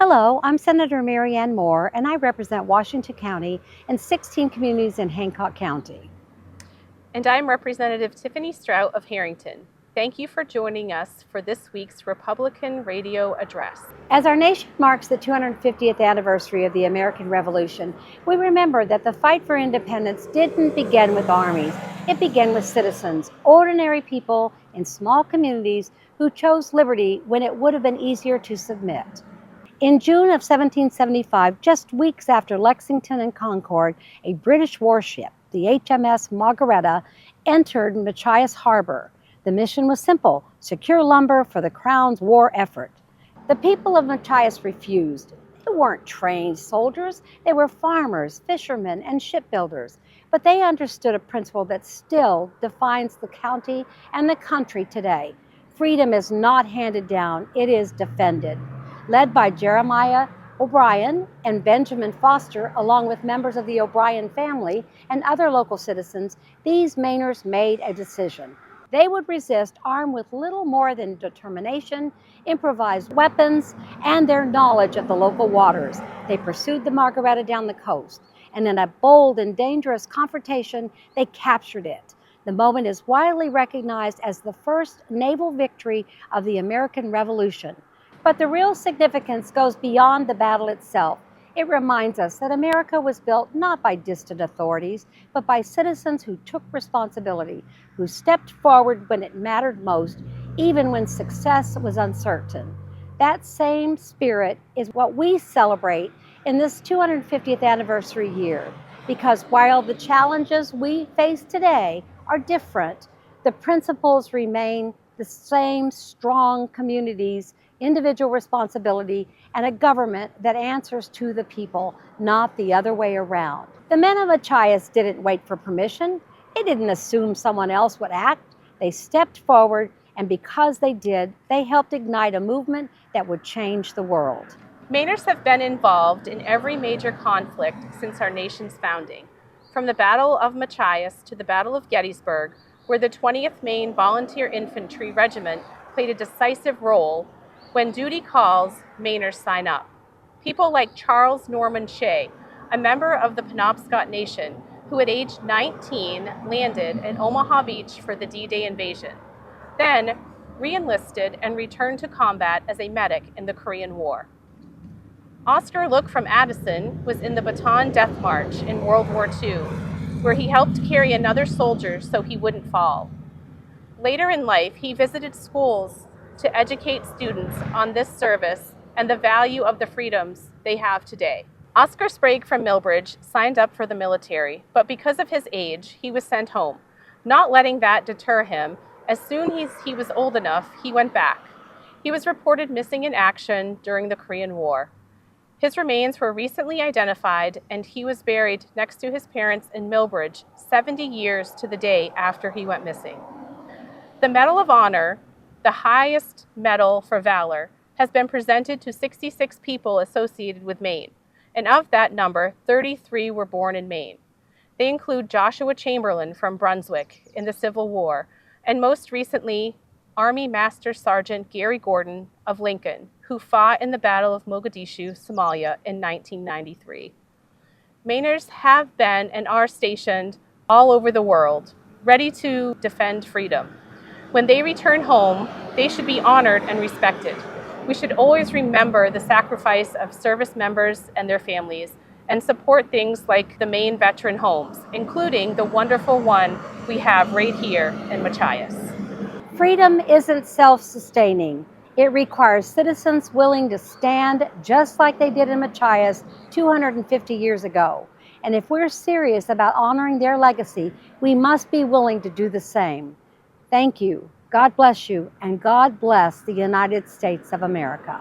Hello, I'm Senator Marianne Moore, and I represent Washington County and 16 communities in Hancock County. And I'm Representative Tiffany Strout of Harrington. Thank you for joining us for this week's Republican Radio Address. As our nation marks the 250th anniversary of the American Revolution, we remember that the fight for independence didn't begin with armies. It began with citizens, ordinary people in small communities who chose liberty when it would have been easier to submit. In June of 1775, just weeks after Lexington and Concord, a British warship, the HMS Margaretta, entered Machias Harbor. The mission was simple: secure lumber for the Crown's war effort. The people of Machias refused. They weren't trained soldiers. They were farmers, fishermen, and shipbuilders. But they understood a principle that still defines the county and the country today. Freedom is not handed down, it is defended. Led by Jeremiah O'Brien and Benjamin Foster, along with members of the O'Brien family and other local citizens, these Mainers made a decision. They would resist, armed with little more than determination, improvised weapons, and their knowledge of the local waters. They pursued the Margaretta down the coast, and in a bold and dangerous confrontation, they captured it. The moment is widely recognized as the first naval victory of the American Revolution. But the real significance goes beyond the battle itself. It reminds us that America was built not by distant authorities, but by citizens who took responsibility, who stepped forward when it mattered most, even when success was uncertain. That same spirit is what we celebrate in this 250th anniversary year, because while the challenges we face today are different, the principles remain the same: strong communities, individual responsibility, and a government that answers to the people, not the other way around. The men of Machias didn't wait for permission. They didn't assume someone else would act. They stepped forward, and because they did, they helped ignite a movement that would change the world. Mainers have been involved in every major conflict since our nation's founding, from the Battle of Machias to the Battle of Gettysburg, where the 20th Maine Volunteer Infantry Regiment played a decisive role. When duty calls, Mainers sign up. People like Charles Norman Shea, a member of the Penobscot Nation, who at age 19 landed at Omaha Beach for the D-Day invasion, then re-enlisted and returned to combat as a medic in the Korean War. Oscar Look from Addison was in the Bataan Death March in World War II, where he helped carry another soldier so he wouldn't fall. Later in life, he visited schools to educate students on this service and the value of the freedoms they have today. Oscar Sprague from Millbridge signed up for the military, but because of his age, he was sent home. Not letting that deter him, as soon as he was old enough, he went back. He was reported missing in action during the Korean War. His remains were recently identified, and he was buried next to his parents in Millbridge 70 years to the day after he went missing. The Medal of Honor, the highest medal for valor, has been presented to 66 people associated with Maine, and of that number, 33 were born in Maine. They include Joshua Chamberlain from Brunswick in the Civil War, and most recently, Army Master Sergeant Gary Gordon of Lincoln, who fought in the Battle of Mogadishu, Somalia in 1993. Mainers have been and are stationed all over the world, ready to defend freedom. When they return home, they should be honored and respected. We should always remember the sacrifice of service members and their families and support things like the Maine Veteran Homes, including the wonderful one we have right here in Machias. Freedom isn't self-sustaining. It requires citizens willing to stand just like they did in Machias 250 years ago. And if we're serious about honoring their legacy, we must be willing to do the same. Thank you. God bless you, and God bless the United States of America.